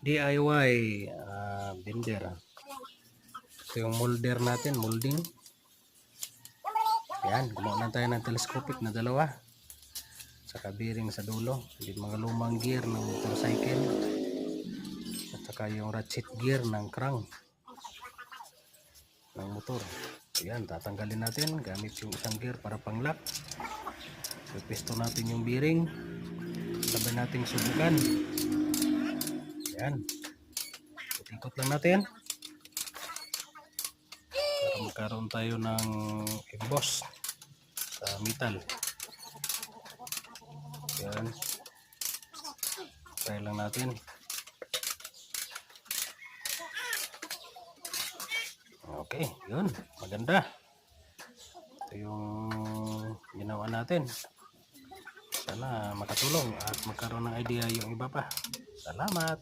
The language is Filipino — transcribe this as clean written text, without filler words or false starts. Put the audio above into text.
DIY bender. Ito yung molder natin, molding. Yan, gumawa na tayo ng telescopic na dalawa. Saka bearing sa dulo. Yung mga lumang gear ng motorcycle. At saka yung ratchet gear ng crank ng motor. Yan, tatanggalin natin gamit yung isang gear para pang lock. Pipisto natin yung bearing. Sabay nating subukan. Yan. Ikot lang natin. Para magkaroon tayo ng emboss sa metal. Yan. Try lang natin. Okay, yun. Maganda. Ito yung ginawa natin. Sana makatulong at magkaroon ng idea yung iba pa. Salamat!